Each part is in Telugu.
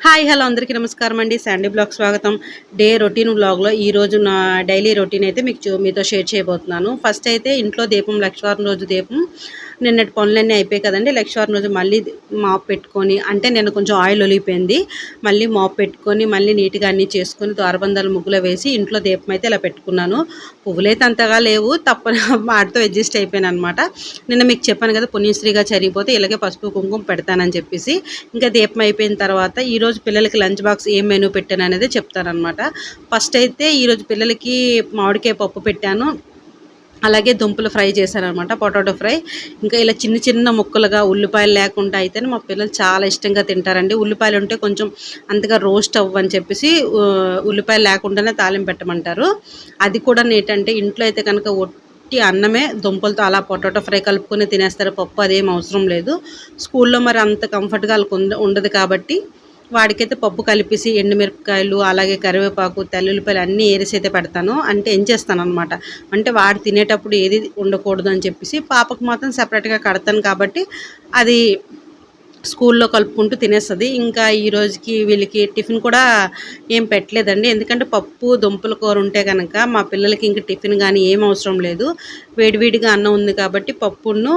హాయ్ హలో అందరికీ నమస్కారం అండి. శాండీ బ్లాగ్ స్వాగతం. డే రొటీన్ వ్లాగ్లో ఈరోజు నా డైలీ రొటీన్ అయితే మీతో షేర్ చేయబోతున్నాను. ఫస్ట్ అయితే ఇంట్లో దీపం లక్షవారం రోజు దీపం నిన్నటి పనులన్నీ అయిపోయాయి కదండి. లక్షవారం రోజు మళ్ళీ మాప్ పెట్టుకొని, అంటే నిన్న కొంచెం ఆయిల్ ఒలిగిపోయింది, మళ్ళీ మాప్ పెట్టుకొని మళ్ళీ నీట్గా అన్నీ చేసుకొని ద్వారబంధాలు ముగ్గులో వేసి ఇంట్లో దీపం అయితే ఇలా పెట్టుకున్నాను. పువ్వులైతే అంతగా లేవు, తప్పని వాటితో అడ్జస్ట్ అయిపోయాను అనమాట. నిన్న మీకు చెప్పాను కదా, పుణ్యశ్రీగా చరిగిపోతే ఇలాగే పసుపు కుంకుమ పెడతానని చెప్పేసి. ఇంకా దీపం అయిపోయిన తర్వాత ఈరోజు పిల్లలకి లంచ్ బాక్స్ ఏం మెనూ పెట్టాను అనేది చెప్తానమాట. ఫస్ట్ అయితే ఈరోజు పిల్లలకి మామిడికాయ పప్పు పెట్టాను, అలాగే దుంపలు ఫ్రై చేశానమాట, పొటాటో ఫ్రై. ఇంకా ఇలా చిన్న చిన్న ముక్కలుగా ఉల్లిపాయలు లేకుండా అయితేనే మా పిల్లలు చాలా ఇష్టంగా తింటారండి. ఉల్లిపాయలు ఉంటే కొంచెం అంతగా రోస్ట్ అవ్వని చెప్పేసి ఉల్లిపాయలు లేకుండానే తాలింపు పెట్టమంటారు. అది కూడా ఏంటంటే ఇంట్లో అయితే కనుక అన్నమే దుంపలతో అలా పొటాటో ఫ్రై కలుపుకొని తినేస్తారు, పప్పు అదేం అవసరం లేదు. స్కూల్లో మరి అంత కంఫర్ట్గా ఉండదు కాబట్టి వాడికైతే పప్పు కలిపేసి ఎండుమిరపకాయలు అలాగే కరివేపాకు తెల్లుల్లిపాయలు అన్నీ ఏరేసి అయితే పెడతాను, అంటే ఎంచేస్తాను అనమాట. అంటే వాడు తినేటప్పుడు ఏది ఉండకూడదు అని చెప్పేసి. పాపకు మాత్రం సపరేట్గా కడతాను కాబట్టి అది స్కూల్లో కలుపుకుంటూ తినేస్తుంది. ఇంకా ఈ రోజుకి వీళ్ళకి టిఫిన్ కూడా ఏం పెట్టలేదండి, ఎందుకంటే పప్పు దుంపల కూర ఉంటే కనుక మా పిల్లలకి ఇంక టిఫిన్ కానీ ఏం అవసరం లేదు. వేడివేడిగా అన్నం ఉంది కాబట్టి పప్పును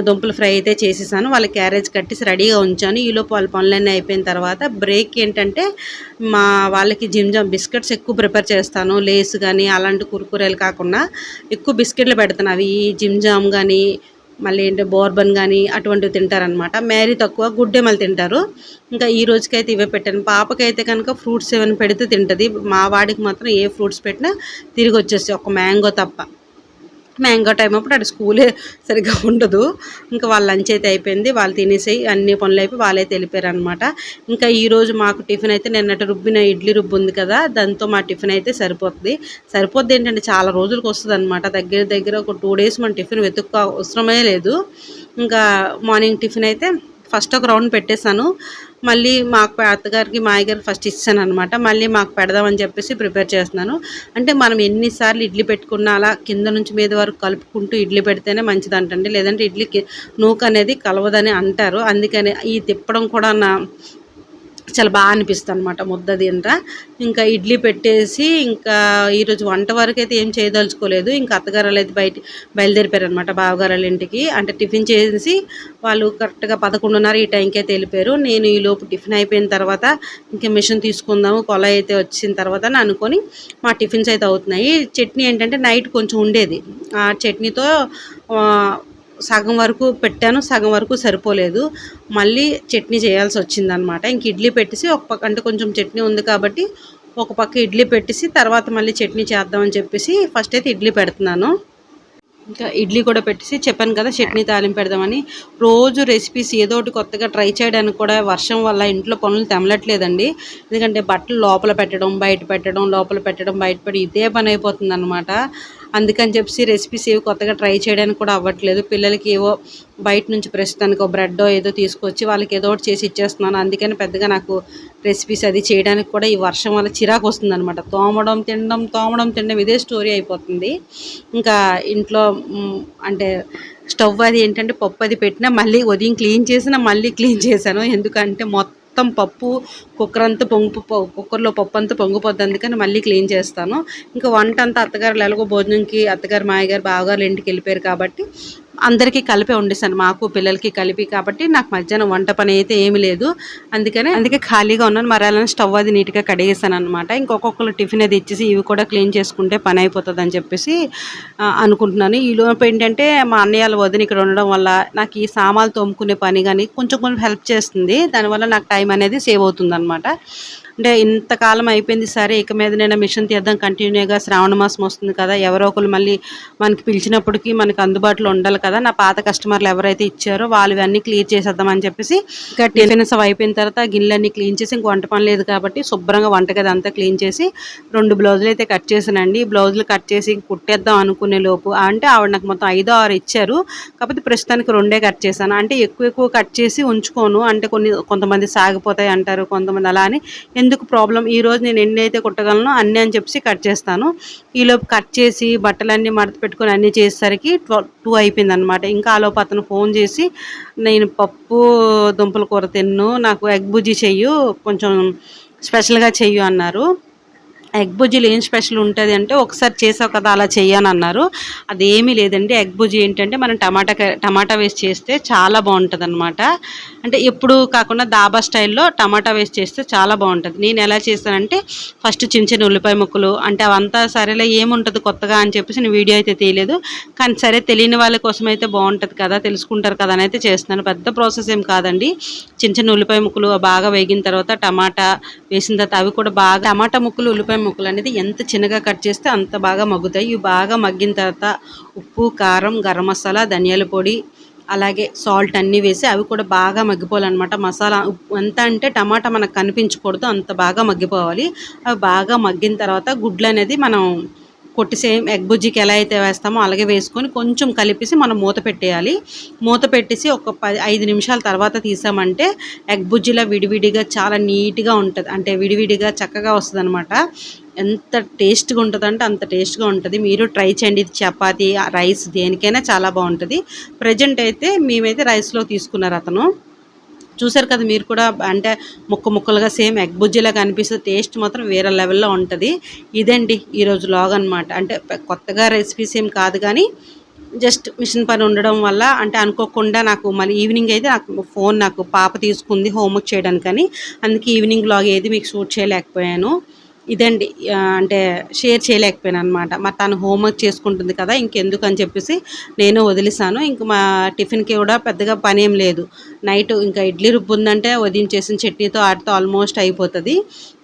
దుంపల ఫ్రై అయితే చేసేసాను. వాళ్ళ క్యారేజ్ కట్టేసి రెడీగా ఉంచాను. ఈలోపు వాళ్ళ పనులన్నీ అయిపోయిన తర్వాత బ్రేక్ ఏంటంటే మా వాళ్ళకి జిమ్జామ్ బిస్కెట్స్ ఎక్కువ ప్రిపేర్ చేస్తాను. లేస్ కానీ అలాంటి కురుకురేలు కాకుండా ఎక్కువ బిస్కెట్లు పెడతాను. అవి జిమ్జామ్ కానీ మళ్ళీ ఏంటంటే బోర్బన్ కానీ అటువంటివి తింటారనమాట. మ్యారీ తక్కువ, గుడ్డే మళ్ళీ తింటారు. ఇంకా ఈ రోజుకైతే ఇవే పెట్టాను. పాపకైతే కనుక ఫ్రూట్స్ ఏమైనా పెడితే తింటుంది. మా వాడికి మాత్రం ఏ ఫ్రూట్స్ పెట్టినా తిరిగి వచ్చేసి ఒక మ్యాంగో తప్ప. మ్యాంగో టైం అప్పుడు అటు స్కూలే సరిగ్గా ఉండదు. ఇంకా వాళ్ళ లంచ్ అయితే అయిపోయింది, వాళ్ళు తినేసి అన్ని పనులు అయిపోయి వాళ్ళైతే వెళ్ళిపోయారు అనమాట. ఇంకా ఈరోజు మాకు టిఫిన్ అయితే నిన్నటి రుబ్బిన ఇడ్లీ రుబ్బు ఉంది కదా, దాంతో మా టిఫిన్ అయితే సరిపోద్ది ఏంటంటే చాలా రోజులకు వస్తుంది అనమాట. దగ్గర దగ్గర ఒక 2 days మన టిఫిన్ అవసరమే లేదు. ఇంకా మార్నింగ్ టిఫిన్ అయితే ఫస్ట్ ఒక రౌండ్ పెట్టేశాను, మళ్ళీ మాకు అత్తగారికి మాయగారికి ఫస్ట్ ఇచ్చాను అనమాట. మళ్ళీ మాకు పెడదామని చెప్పేసి ప్రిపేర్ చేస్తున్నాను. అంటే మనం ఎన్నిసార్లు ఇడ్లీ పెట్టుకున్నా అలా కింద నుంచి మీద వరకు కలుపుకుంటూ ఇడ్లీ పెడితేనే మంచిదంటండి, లేదంటే ఇడ్లీకి నూక అనేది కలవదని అంటారు. అందుకని ఈ తిప్పడం కూడా చాలా బాగా అనిపిస్తుంది అనమాట, ముద్ద తింటా. ఇంకా ఇడ్లీ పెట్టేసి ఇంకా ఈరోజు వంట వరకు అయితే ఏం చేయదలుచుకోలేదు. ఇంకా అత్తగారు అయితే బయలుదేరిపోయారు అనమాట బావగారు ఇంటికి. అంటే టిఫిన్ చేసి వాళ్ళు కరెక్ట్గా 11:30 ఈ టైంకి అయితే వెళ్ళిపోయారు. నేను ఈలోపు టిఫిన్ అయిపోయిన తర్వాత ఇంకా మిషన్ తీసుకుందాము, కొలాయి అయితే వచ్చిన తర్వాత అనుకొని మా టిఫిన్స్ అయితే అవుతున్నాయి. చట్నీ ఏంటంటే నైట్ కొంచెం ఉండేది, ఆ చట్నీతో సగం వరకు పెట్టాను, సగం వరకు సరిపోలేదు, మళ్ళీ చట్నీ చేయాల్సి వచ్చిందనమాట. ఇంక ఇడ్లీ పెట్టేసి ఒక పక్క, అంటే కొంచెం చట్నీ ఉంది కాబట్టి ఒక పక్క ఇడ్లీ పెట్టేసి తర్వాత మళ్ళీ చట్నీ చేద్దామని చెప్పేసి ఫస్ట్ అయితే ఇడ్లీ పెడుతున్నాను. ఇంకా ఇడ్లీ కూడా పెట్టేసి చెప్పాను కదా చట్నీ తాలింపు పెడదామని. రోజు రెసిపీస్ ఏదో ఒకటి కొత్తగా ట్రై చేయడానికి కూడా వర్షం వల్ల ఇంట్లో పనులు తెమలట్లేదండి. ఎందుకంటే బట్టలు లోపల పెట్టడం బయట పెట్టడం, లోపల పెట్టడం బయట పెట్టి ఇదే పని అయిపోతుంది అనమాట. అందుకని చెప్పేసి రెసిపీస్ ఏవి కొత్తగా ట్రై చేయడానికి కూడా అవ్వట్లేదు. పిల్లలకి ఏవో బయట నుంచి ప్రస్తుతానికి ఒక బ్రెడ్ ఏదో తీసుకొచ్చి వాళ్ళకి ఏదో ఒకటి చేసి ఇచ్చేస్తున్నాను. అందుకని పెద్దగా నాకు రెసిపీస్ అది చేయడానికి కూడా ఈ వర్షం వల్ల చిరాకు వస్తుంది అనమాట. తోమడం తినడం ఇదే స్టోరీ అయిపోతుంది. ఇంకా ఇంట్లో అంటే స్టవ్ అది ఏంటంటే పప్పు అది పెట్టినా మళ్ళీ ఉదయం క్లీన్ చేసినా మళ్ళీ క్లీన్ చేశాను. ఎందుకంటే మొత్తం పప్పు కుక్కర్లో పప్పు అంతా పొంగిపోద్ది, అందుకని మళ్ళీ క్లీన్ చేస్తాను. ఇంకా వంట అంతా అత్తగారు ఎలాగో భోజనంకి అత్తగారు మాయగారు బావగారు ఇంటికి వెళ్ళిపోయారు కాబట్టి అందరికీ కలిపి వండేసాను, మాకు పిల్లలకి కలిపి. కాబట్టి నాకు మధ్యాహ్నం వంట పని అయితే ఏమీ లేదు, అందుకే ఖాళీగా ఉన్నాను. మరి అలా స్టవ్ అది నీట్గా కడిగేసాను అనమాట. ఇంకొకళ్ళు టిఫిన్ అది ఇచ్చేసి ఇవి కూడా క్లీన్ చేసుకుంటే పని అయిపోతుంది అని చెప్పేసి అనుకుంటున్నాను. ఈలోపు ఏంటంటే మా అన్నయ్య వాళ్ళ వదిన ఇక్కడ ఉండడం వల్ల నాకు ఈ సామాన్లు తోముకునే పని కానీ కొంచెం హెల్ప్ చేస్తుంది. దానివల్ల నాకు టైం అనేది సేవ్ అవుతుంది అనమాట. అంటే ఇంతకాలం అయిపోయింది సరే, ఇక మీద నేను మిషన్ తీద్దాం కంటిన్యూగా, శ్రావణ మాసం వస్తుంది కదా, ఎవరో ఒకరు మళ్ళీ మనకి పిలిచినప్పటికీ మనకి అందుబాటులో ఉండాలి కదా. నా పాత కస్టమర్లు ఎవరైతే ఇచ్చారో వాళ్ళు ఇవన్నీ క్లియర్ చేసేద్దామని చెప్పేసి ఇంకా టిఫిన్స్ అయిపోయిన తర్వాత గిన్నెలన్నీ క్లీన్ చేసి ఇంక వంట పని లేదు కాబట్టి శుభ్రంగా వంటగది అంతా క్లీన్ చేసి 2 బ్లౌజులు అయితే కట్ చేసానండి. బ్లౌజులు కట్ చేసి కుట్టేద్దాం అనుకునే లోపు, అంటే ఆవిడ నాకు మొత్తం 5 6 ఇచ్చారు, కాకపోతే ప్రస్తుతానికి 2 కట్ చేశాను. అంటే ఎక్కువ కట్ చేసి ఉంచుకోను, అంటే కొంతమంది సాగిపోతాయి అంటారు, కొంతమంది అలా అని ఎందుకు ప్రాబ్లం, ఈరోజు నేను ఎన్ని అయితే కుట్టగలను అన్నీ అని చెప్పి కట్ చేస్తాను. ఈలోపు కట్ చేసి బట్టలన్నీ మడత పెట్టుకొని అన్నీ చేసేసరికి 2 అయిపోయిందనమాట. ఇంకా ఆలోపు అతను ఫోన్ చేసి, నేను పప్పు దుంపల కూర తిన్ను, నాకు ఎగ్ బుజ్జి చెయ్యు, కొంచెం స్పెషల్‌గా చెయ్యు అన్నారు. ఎగ్ బుజ్జీలో ఏం స్పెషల్ ఉంటది అంటే, ఒకసారి చేసావు కదా అలా చెయ్యనన్నారు. అదేమీ లేదండి. ఎగ్ బుజ్జి ఏంటంటే మనం టమాటా వేసి చేస్తే చాలా బావుంటదనమాట. అంటే ఎప్పుడు కాకుండా దాబా స్టైల్‌లో టమాటా వేసి చేస్తే చాలా బావుంటది. నేనెలా చేశానంటే, ఫస్ట్ చిన్న చిన్న ఉల్లిపాయ ముక్కలు, అంటే అవంతా సరేలే ఏముంటది కొత్తగా అని చెప్పేసి నేను వీడియో అయితే తీయలేదు. కానీ సరే, తెలియని వాళ్ళ కోసమైతే బావుంటది కదా, తెలుసుకుంటారు కదా అనైతే చేస్తున్నాను. పెద్ద ప్రాసెస్ ఏం కాదండి. చిన్న చిన్న ఉల్లిపాయ ముక్కలు బాగా వేగిన తర్వాత టమాటా వేసిన తర్వాత అవి కూడా బాగా, టమాటా ముక్కలు ఉల్లిపాయ ముక్కలు అనేది ఎంత చిన్నగా కట్ చేస్తే అంత బాగా మగ్గుతాయి. ఇవి బాగా మగ్గిన తర్వాత ఉప్పు, కారం, గరం మసాలా, ధనియాల పొడి, అలాగే సాల్ట్ అన్నీ వేసి అవి కూడా బాగా మగ్గిపోవాలన్నమాట. మసాలా ఎంత అంటే టమాటా మనకు కనిపించకూడదు, అంత బాగా మగ్గిపోవాలి. అవి బాగా మగ్గిన తర్వాత గుడ్లు అనేది మనం కొట్టి సేమ్ ఎగ్ బుజ్జికి ఎలా అయితే వేస్తామో అలాగే వేసుకొని కొంచెం కలిపేసి మనం మూత పెట్టేయాలి. మూత పెట్టేసి ఒక 5 నిమిషాల తర్వాత తీసామంటే ఎగ్ బుజ్జిలా విడివిడిగా చాలా నీట్‌గా ఉంటది. అంటే విడివిడిగా చక్కగా వస్తదనమాట. ఎంత టేస్ట్‌గా ఉంటదంటే అంత టేస్ట్‌గా ఉంటది. మీరు ట్రై చేయండి. ఇది చపాతీ, రైస్ దేనికైనా చాలా బావుంటది. ప్రెజెంట్ అయితే మేమైతే రైస్‌లో తీసుకున్నారు అతను. చూసారు కదా మీరు కూడా, అంటే ముక్కలుగా సేమ్ ఎగ్ బుజ్జిలాగా అనిపిస్తది. టేస్ట్ మాత్రం వేరే లెవెల్‌లో ఉంటది. ఇదండి ఈరోజు వ్లాగ్ అనమాట. అంటే కొత్తగా రెసిపీస్ ఏం కాదు గానీ, జస్ట్ మిషన్ పని ఉండడం వల్ల, అంటే అనుకోకుండా నాకు మళ్ళీ ఈవినింగ్ అయితే నాకు పాప తీసుకుంది హోంవర్క్ చేయడానికని. అందుకే ఈవినింగ్ వ్లాగ్ ఏది మీకు షూట్ చేయలేకపోయాను. ఇదండి. అంటే షేర్ చేయలేకపోయాననమాట. మరి తను హోంవర్క్ చేసుకుంటుంది కదా, ఇంకెందుకని చెప్పేసి నేను వదిలేసాను. ఇంక మా టిఫిన్‌కి కూడా పెద్దగా పనేం లేదు. నైట్ ఇంకా ఇడ్లీ రుబ్బుందంటే ఉదయం చేసిన చట్నీతో ఆటితో ఆల్మోస్ట్ అయిపోతది.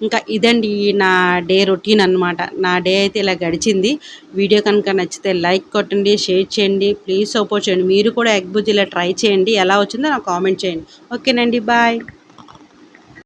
ఇంకా ఇదండి నా డే రొటీన్ అనమాట. నా డే అయితే ఇలా గడిచింది. వీడియో కనుక నచ్చితే లైక్ కొట్టండి, షేర్ చేయండి, ప్లీజ్ సపోర్ట్ చేయండి. మీరు కూడా ఎగ్ బుజ్జి ఇలా ట్రై చేయండి. ఎలా వచ్చిందో నాకు కామెంట్ చేయండి. ఓకేనండి. బాయ్.